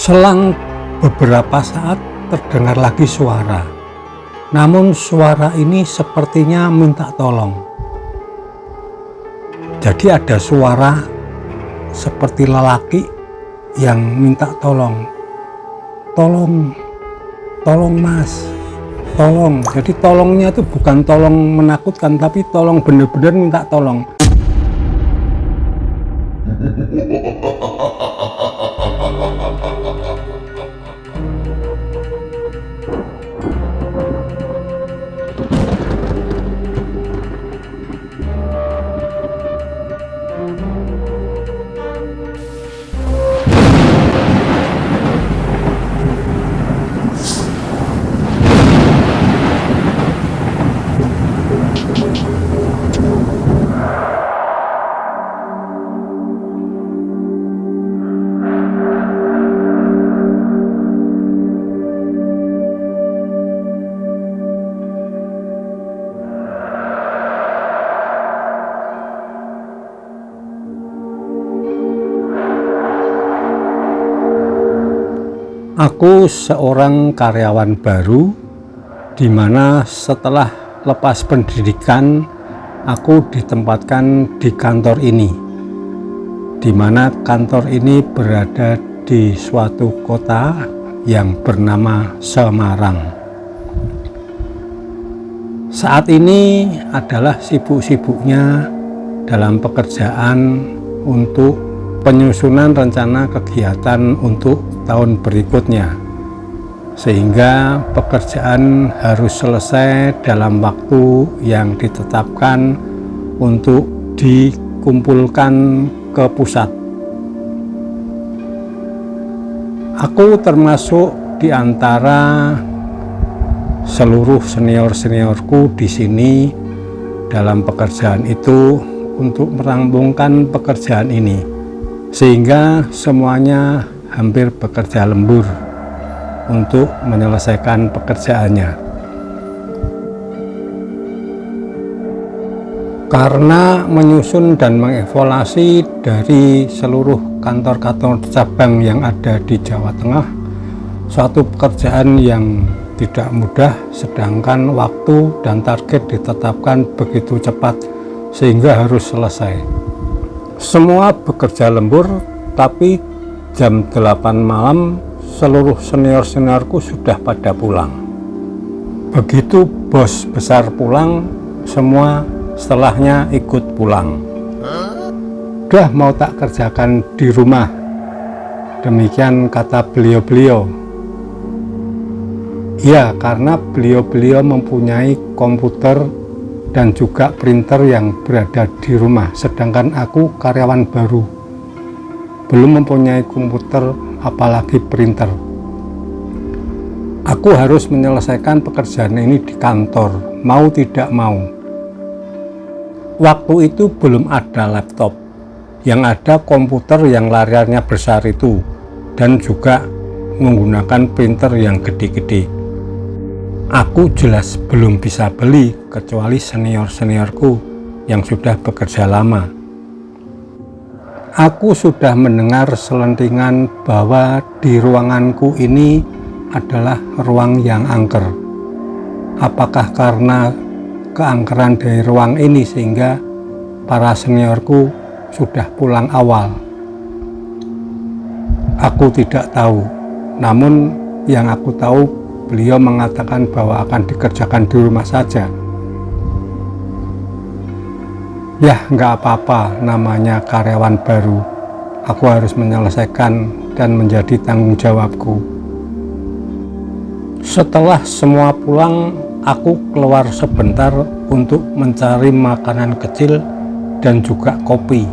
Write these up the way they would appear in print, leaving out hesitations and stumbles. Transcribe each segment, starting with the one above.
Selang beberapa saat terdengar lagi suara. Namun suara ini sepertinya minta tolong. Jadi ada suara seperti lelaki yang minta tolong. Tolong mas, tolong. Jadi tolongnya itu bukan tolong menakutkan, tapi tolong bener-bener minta tolong. Aku seorang karyawan baru, di mana setelah lepas pendidikan, aku ditempatkan di kantor ini, di mana kantor ini berada di suatu kota yang bernama Semarang. Saat ini adalah sibuk-sibuknya dalam pekerjaan untuk penyusunan rencana kegiatan untuk tahun berikutnya, sehingga pekerjaan harus selesai dalam waktu yang ditetapkan untuk dikumpulkan ke pusat. Aku termasuk di antara seluruh senior-seniorku di sini dalam pekerjaan itu untuk merampungkan pekerjaan ini, sehingga semuanya hampir bekerja lembur untuk menyelesaikan pekerjaannya. Karena menyusun dan mengevaluasi dari seluruh kantor-kantor cabang yang ada di Jawa Tengah, suatu pekerjaan yang tidak mudah, sedangkan waktu dan target ditetapkan begitu cepat sehingga harus selesai. Semua bekerja lembur, tapi jam 8 malam seluruh senior-seniorku sudah pada pulang. Begitu bos besar pulang, semua setelahnya ikut pulang. Udah mau tak kerjakan di rumah, demikian kata beliau-beliau. Ya, karena beliau-beliau mempunyai komputer dan juga printer yang berada di rumah, sedangkan aku karyawan baru, belum mempunyai komputer apalagi printer. Aku harus menyelesaikan pekerjaan ini di kantor, mau tidak mau. Waktu itu belum ada laptop, yang ada komputer yang layarnya besar itu, dan juga menggunakan printer yang gede-gede. Aku jelas belum bisa beli kecuali senior-seniorku yang sudah bekerja lama. Aku sudah mendengar selentingan bahwa di ruanganku ini adalah ruang yang angker. Apakah karena keangkeran dari ruang ini sehingga para seniorku sudah pulang awal? Aku tidak tahu. Namun yang aku tahu, beliau mengatakan bahwa akan dikerjakan di rumah saja. Ya, nggak apa-apa, namanya karyawan baru. Aku harus menyelesaikan dan menjadi tanggung jawabku. Setelah semua pulang, aku keluar sebentar untuk mencari makanan kecil dan juga kopi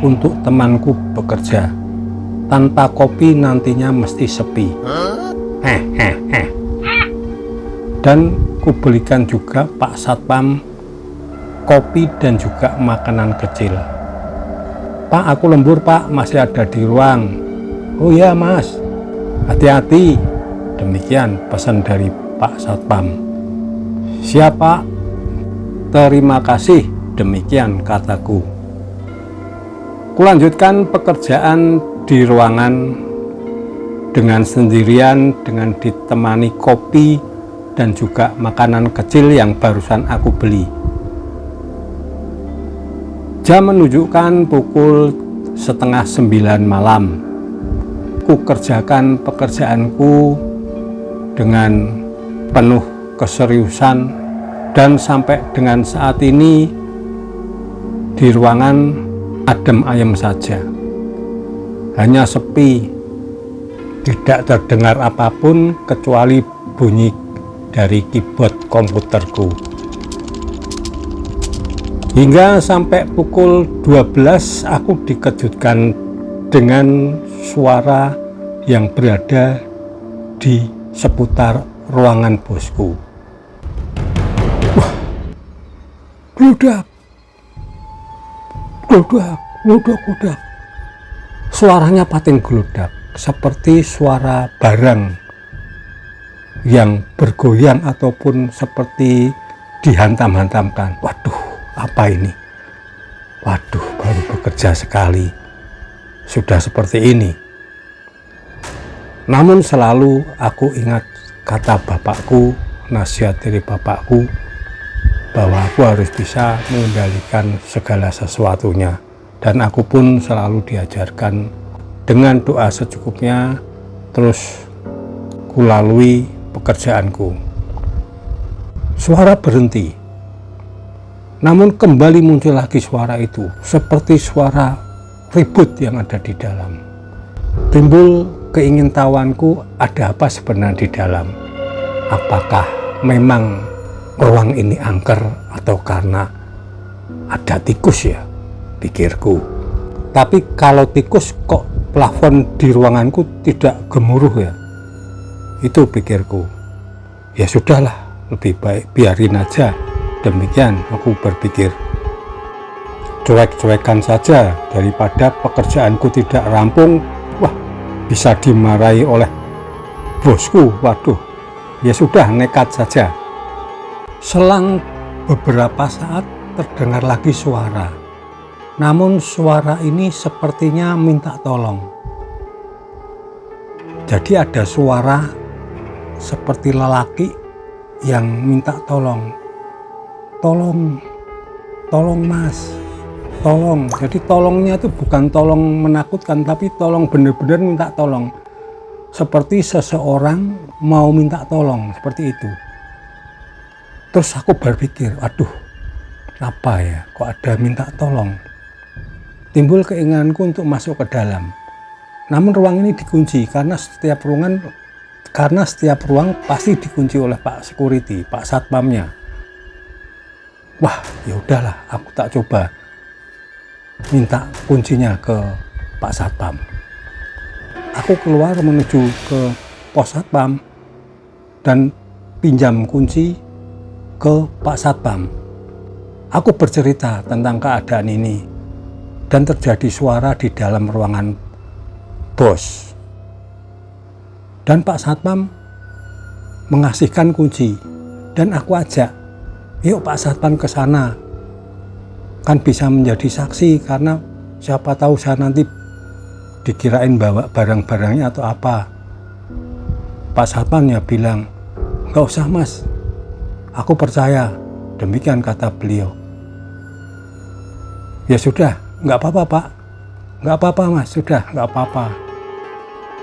untuk temanku bekerja. Tanpa kopi nantinya mesti sepi. Dan kubelikan juga Pak Satpam kopi dan juga makanan kecil. Pak, aku lembur pak, masih ada di ruang. Oh ya mas, hati-hati. Demikian pesan dari Pak Satpam. Siapa? Terima kasih. Demikian kataku. Kulanjutkan pekerjaan di ruangan dengan sendirian, dengan ditemani kopi dan juga makanan kecil yang barusan aku beli. Jam menunjukkan pukul 8:30 malam. Ku kerjakan pekerjaanku dengan penuh keseriusan, dan sampai dengan saat ini di ruangan adem ayem saja, hanya sepi, tidak terdengar apapun kecuali bunyi dari keyboard komputerku. Hingga sampai pukul 12 aku dikejutkan dengan suara yang berada di seputar ruangan bosku. Wah, gludak, gludak, gludak, gludak. Suaranya pating gludak, seperti suara barang yang bergoyang ataupun seperti dihantam-hantamkan. Waduh, apa ini? Waduh, baru bekerja sekali sudah seperti ini. Namun selalu aku ingat kata bapakku, nasihat dari bapakku, bahwa aku harus bisa mengendalikan segala sesuatunya. Dan aku pun selalu diajarkan dengan doa secukupnya, terus kulalui pekerjaanku. Suara berhenti, namun kembali muncul lagi suara itu, seperti suara ribut yang ada di dalam. Timbul keingintahuanku, ada apa sebenarnya di dalam? Apakah memang ruang ini angker atau karena ada tikus ya, pikirku. Tapi kalau tikus kok plafon di ruanganku tidak gemuruh ya? Itu pikirku. Ya sudahlah, lebih baik biarin aja. Demikian aku berpikir. Cuek-cuekan saja daripada pekerjaanku tidak rampung. Wah, bisa dimarahi oleh bosku. Waduh, ya sudah, nekat saja. Selang beberapa saat terdengar lagi suara. Namun suara ini sepertinya minta tolong. Jadi ada suara seperti lelaki yang minta tolong. Tolong mas, tolong. Jadi tolongnya itu bukan tolong menakutkan, tapi tolong benar-benar minta tolong. Seperti seseorang mau minta tolong, seperti itu. Terus aku berpikir, aduh, apa ya, kok ada minta tolong? Timbul keinginanku untuk masuk ke dalam. Namun ruang ini dikunci karena setiap ruang pasti dikunci oleh Pak Security, Pak Satpamnya. Wah, ya udahlah, aku tak coba minta kuncinya ke Pak Satpam. Aku keluar menuju ke pos Satpam dan pinjam kunci ke Pak Satpam. Aku bercerita tentang keadaan ini dan terjadi suara di dalam ruangan bos. Dan Pak Satpam mengasihkan kunci dan aku ajak, yuk Pak Satpam ke sana, kan bisa menjadi saksi, karena siapa tahu saya nanti dikirain bawa barang-barangnya atau apa. Pak Satpam ya bilang, nggak usah mas, aku percaya. Demikian kata beliau. Ya sudah, nggak apa-apa pak, nggak apa-apa mas, sudah nggak apa-apa.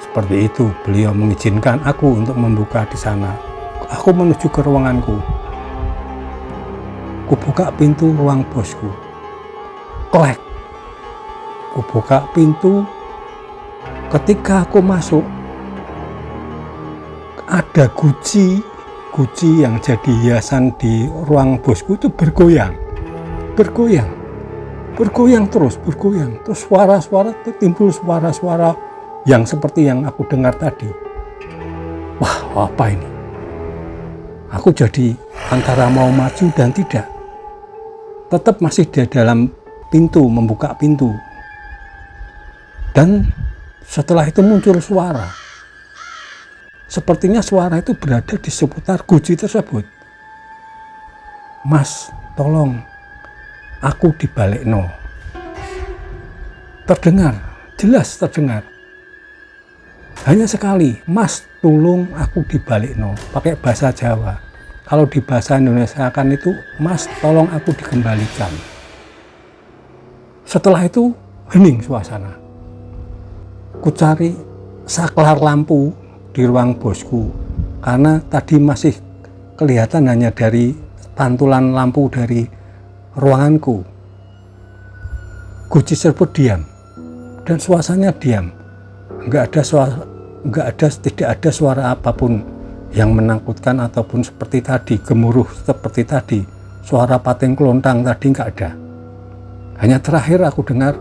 Seperti itu, beliau mengizinkan aku untuk membuka di sana. Aku menuju ke ruanganku. Kubuka pintu ruang bosku. Klek. Kubuka pintu. Ketika aku masuk, ada guci yang jadi hiasan di ruang bosku itu bergoyang terus. Terus suara-suara, timbul suara-suara yang seperti yang aku dengar tadi. Wah, apa ini? Aku jadi antara mau maju dan tidak. Tetap masih di dalam pintu, membuka pintu. Dan setelah itu muncul suara. Sepertinya suara itu berada di seputar guci tersebut. Mas, tolong, aku dibalik no. Terdengar, jelas terdengar. Hanya sekali, Mas tulung aku dibalikno, pakai bahasa Jawa. Kalau di bahasa Indonesia kan itu, Mas tolong aku dikembalikan. Setelah itu hening suasana. Ku cari saklar lampu di ruang bosku, karena tadi masih kelihatan hanya dari pantulan lampu dari ruanganku. Guci tersebut diam dan suasananya diam. Tidak ada suara apapun yang menakutkan ataupun seperti tadi, gemuruh seperti tadi, suara pating kelontang tadi nggak ada. Hanya terakhir aku dengar,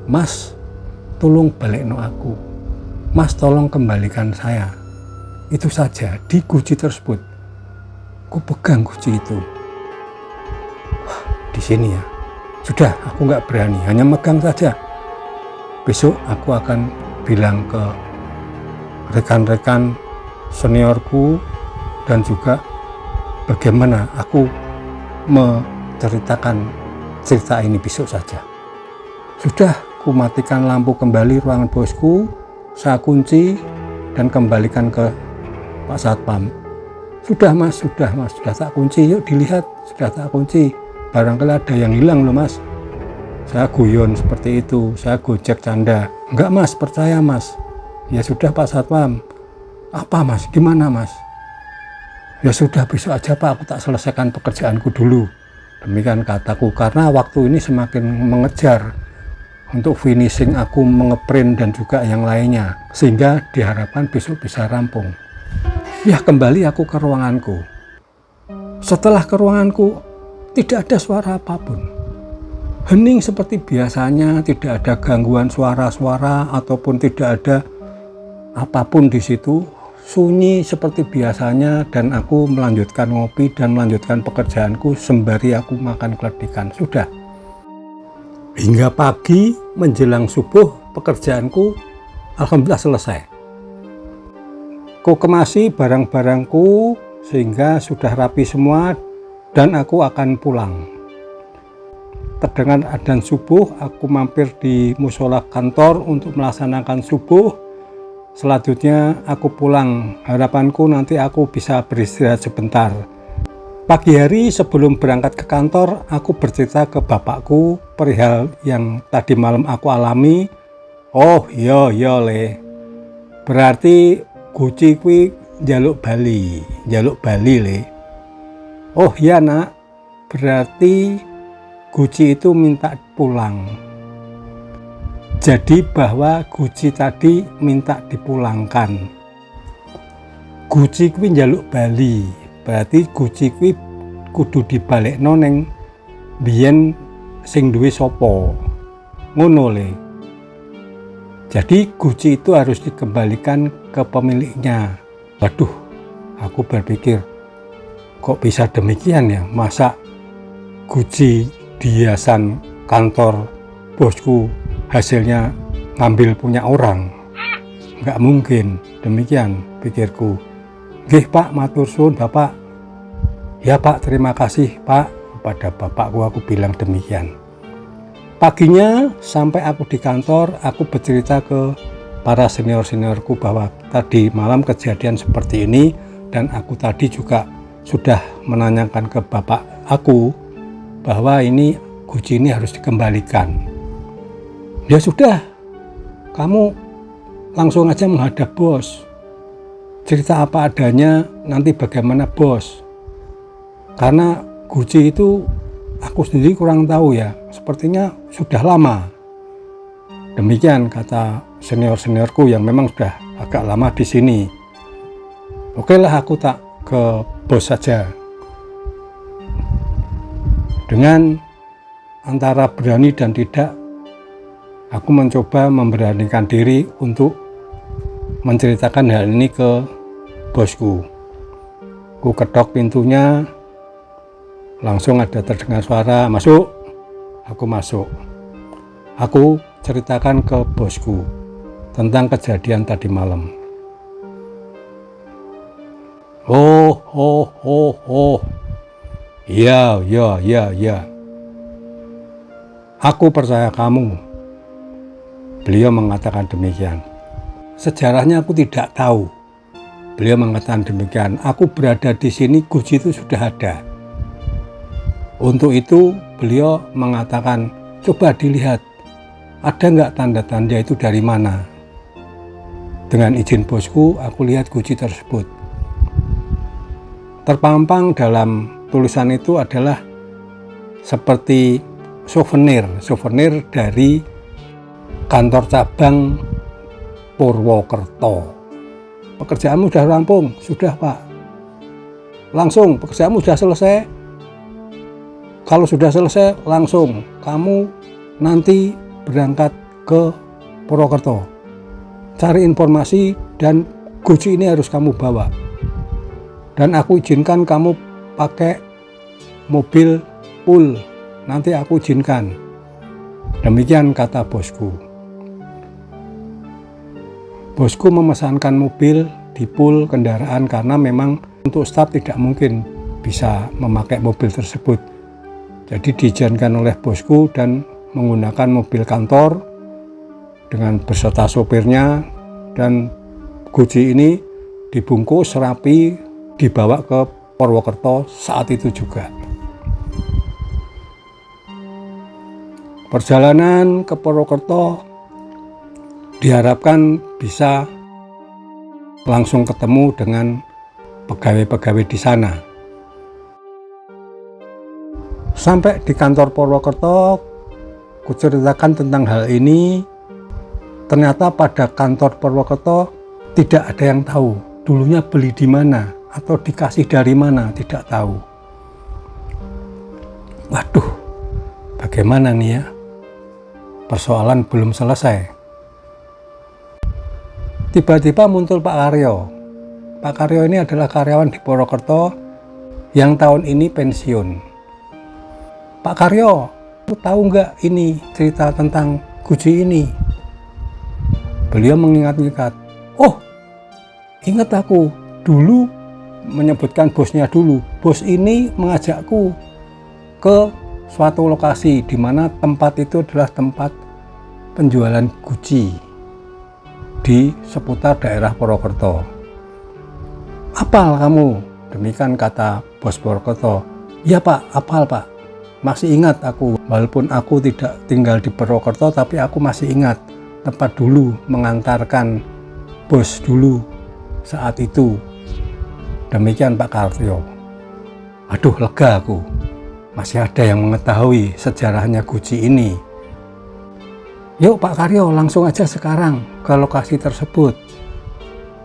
Mas tolong balikno aku, Mas tolong kembalikan saya. Itu saja di guci tersebut. Ku pegang guci itu. Wah, di sini ya. Sudah, aku nggak berani, hanya megang saja. Besok aku akan bilang ke rekan-rekan seniorku dan juga bagaimana aku menceritakan cerita ini besok saja. Sudah, ku matikan lampu kembali ruangan bosku, saya kunci dan kembalikan ke Pak Satpam. Sudah mas, sudah tak kunci, yuk dilihat, sudah tak kunci. Barangkali ada yang hilang loh mas. Saya guyon seperti itu, saya gojek canda. Enggak mas, percaya mas. Ya sudah Pak Satpam. Apa mas, gimana mas? Ya sudah, besok aja Pak, aku tak selesaikan pekerjaanku dulu. Demikian kataku, karena waktu ini semakin mengejar untuk finishing aku mengeprint dan juga yang lainnya. Sehingga diharapkan besok bisa rampung. Ya kembali aku ke ruanganku. Setelah ke ruanganku, tidak ada suara apapun. Hening seperti biasanya, tidak ada gangguan suara-suara ataupun tidak ada apapun di situ. Sunyi seperti biasanya dan aku melanjutkan ngopi dan melanjutkan pekerjaanku sembari aku makan keledikan. Sudah. Hingga pagi menjelang subuh pekerjaanku alhamdulillah selesai. Ku kemasi barang-barangku sehingga sudah rapi semua dan aku akan pulang. Terdengar adzan subuh, aku mampir di musola kantor untuk melaksanakan subuh. Selanjutnya aku pulang. Harapanku nanti aku bisa beristirahat sebentar. Pagi hari sebelum berangkat ke kantor, aku bercerita ke bapakku perihal yang tadi malam aku alami. Oh iya le. Berarti Guci kuwi njaluk Bali le. Oh iya nak, berarti Guci itu minta pulang. Jadi bahwa Guci tadi minta dipulangkan. Guci kuwi njaluk Bali, berarti Guci kuwi kudu dibalekno ning biyen sing duwe sapa. Ngono le. Jadi Guci itu harus dikembalikan ke pemiliknya. Waduh, aku berpikir kok bisa demikian ya? Masa Guci dihiasan kantor bosku hasilnya ngambil punya orang? Nggak mungkin, demikian pikirku. Nggih Pak, matur suwun Bapak. Ya Pak, terima kasih Pak. Pada bapakku aku bilang demikian. Paginya sampai aku di kantor, aku bercerita ke para senior-seniorku bahwa tadi malam kejadian seperti ini dan aku tadi juga sudah menanyakan ke bapak aku bahwa ini Guci ini harus dikembalikan. Ya sudah, kamu langsung aja menghadap bos. Cerita apa adanya, nanti bagaimana bos. Karena Guci itu aku sendiri kurang tahu ya, sepertinya sudah lama. Demikian kata senior-seniorku yang memang sudah agak lama di sini. Oke lah, aku tak ke bos saja. Dengan antara berani dan tidak, aku mencoba memberanikan diri untuk menceritakan hal ini ke bosku. Ku ketok pintunya, langsung ada terdengar suara, masuk. Aku masuk. Aku ceritakan ke bosku tentang kejadian tadi malam. Oh. Iya. Aku percaya kamu. Beliau mengatakan demikian. sejarahnya aku tidak tahu. Beliau mengatakan demikian, aku berada di sini, Guci itu sudah ada. Untuk itu beliau mengatakan, coba dilihat, ada nggak tanda-tanda itu dari mana? Dengan izin bosku, aku lihat Guci tersebut. Terpampang dalam tulisan itu adalah seperti souvenir dari kantor cabang Purwokerto. Pekerjaanmu sudah rampung? Sudah, Pak. Langsung, pekerjaanmu sudah selesai? Kalau sudah selesai, langsung kamu nanti berangkat ke Purwokerto. Cari informasi dan Guci ini harus kamu bawa. Dan aku izinkan kamu pakai mobil pool. Nanti aku izinkan. Demikian kata bosku. Bosku memesankan mobil di pool kendaraan karena memang untuk staf tidak mungkin bisa memakai mobil tersebut. Jadi diizinkan oleh bosku dan menggunakan mobil kantor dengan beserta sopirnya, dan Guci ini dibungkus rapi dibawa ke Purwokerto saat itu juga. Perjalanan ke Purwokerto diharapkan bisa langsung ketemu dengan pegawai-pegawai di sana. Sampai di kantor Purwokerto, kuceritakan tentang hal ini. Ternyata pada kantor Purwokerto tidak ada yang tahu dulunya beli di mana atau dikasih dari mana, tidak tahu. Waduh, bagaimana nih ya? Persoalan belum selesai. Tiba-tiba muncul Pak Karyo. Pak Karyo ini adalah karyawan di Purwokerto yang tahun ini pensiun. Pak Karyo, tahu nggak ini cerita tentang Guci ini? Beliau mengingat-ingat. Oh, ingat aku dulu, menyebutkan bosnya dulu. Bos ini mengajakku ke suatu lokasi di mana tempat itu adalah tempat penjualan Guci di seputar daerah Purwokerto. Apal kamu? Demikian kata bos Purwokerto. Ya Pak, apal Pak. Masih ingat aku, walaupun aku tidak tinggal di Purwokerto, tapi aku masih ingat tempat dulu mengantarkan bos dulu saat itu. Demikian Pak Karyo. Aduh, lega aku. Masih ada yang mengetahui sejarahnya Guci ini. Yuk Pak Karyo, langsung aja sekarang ke lokasi tersebut,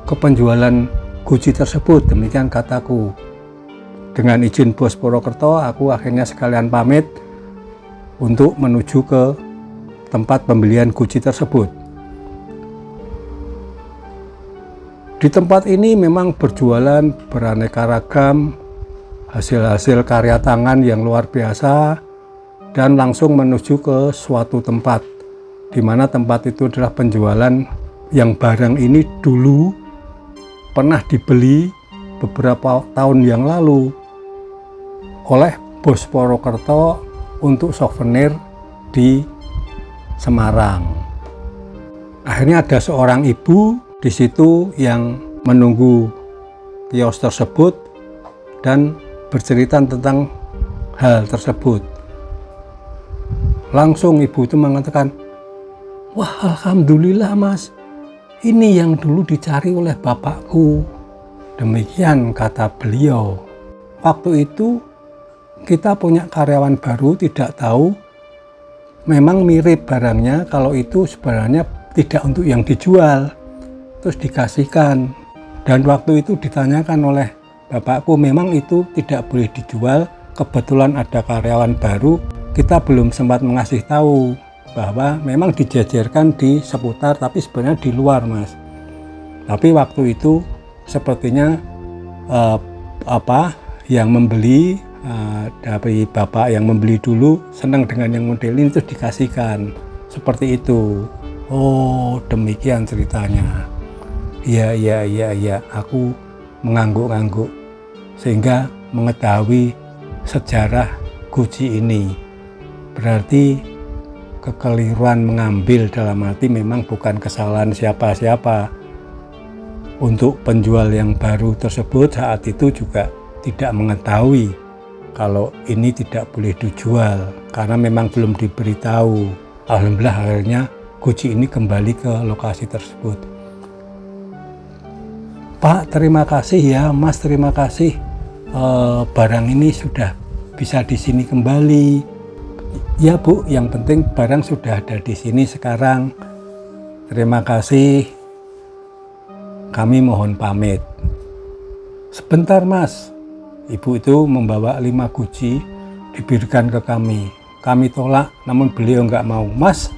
ke penjualan Guci tersebut. Demikian kataku. Dengan izin bos Purwokerto, aku akhirnya sekalian pamit untuk menuju ke tempat pembelian Guci tersebut. Di tempat ini memang berjualan beraneka ragam hasil-hasil karya tangan yang luar biasa, dan langsung menuju ke suatu tempat di mana tempat itu adalah penjualan yang barang ini dulu pernah dibeli beberapa tahun yang lalu oleh bos Purwokerto untuk souvenir di Semarang. Akhirnya ada seorang ibu di situ yang menunggu kios tersebut dan bercerita tentang hal tersebut. Langsung ibu itu mengatakan, wah alhamdulillah mas, ini yang dulu dicari oleh bapakku. Demikian kata beliau. Waktu itu kita punya karyawan baru, tidak tahu memang mirip barangnya, kalau itu sebenarnya tidak untuk yang dijual, terus dikasihkan. Dan waktu itu ditanyakan oleh bapakku, memang itu tidak boleh dijual, kebetulan ada karyawan baru, kita belum sempat mengasih tahu bahwa memang dijajarkan di seputar, tapi sebenarnya di luar mas. Tapi waktu itu sepertinya yang membeli, dari bapak yang membeli dulu senang dengan yang model ini, terus dikasihkan seperti itu. Oh demikian ceritanya. Iya, aku mengangguk-angguk sehingga mengetahui sejarah Guci ini. Berarti kekeliruan mengambil dalam arti memang bukan kesalahan siapa-siapa, Untuk penjual yang baru tersebut saat itu juga tidak mengetahui kalau ini tidak boleh dijual karena memang belum diberitahu. Alhamdulillah akhirnya guci ini kembali ke lokasi tersebut. Pak, terima kasih ya, Mas, terima kasih. Barang ini sudah bisa di sini kembali. Ya Bu, yang penting barang sudah ada di sini sekarang. Terima kasih. Kami mohon pamit. Sebentar Mas. Ibu itu membawa 5 guci diberikan ke kami. Kami tolak, namun beliau nggak mau. Mas,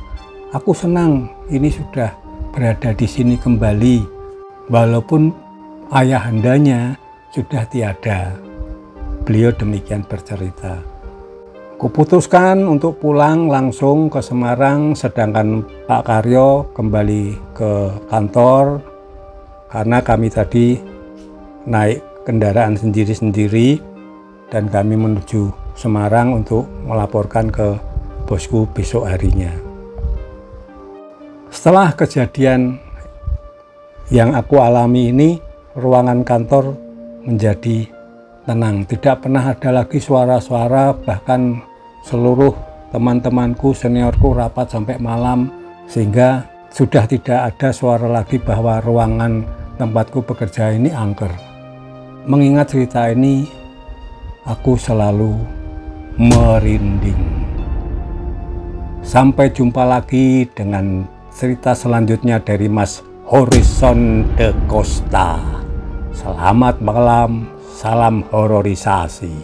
aku senang ini sudah berada di sini kembali. Walaupun ayahandanya sudah tiada. Beliau demikian bercerita. Kuputuskan untuk pulang langsung ke Semarang, sedangkan Pak Karyo kembali ke kantor karena kami tadi naik kendaraan sendiri-sendiri dan kami menuju Semarang untuk melaporkan ke bosku besok harinya. Setelah kejadian yang aku alami ini, ruangan kantor menjadi tenang, tidak pernah ada lagi suara-suara, bahkan seluruh teman-temanku, seniorku rapat sampai malam, sehingga sudah tidak ada suara lagi bahwa ruangan tempatku bekerja ini angker. Mengingat cerita ini, aku selalu merinding. Sampai jumpa lagi dengan cerita selanjutnya dari Mas Horizon de Costa. Selamat malam, salam hororisasi.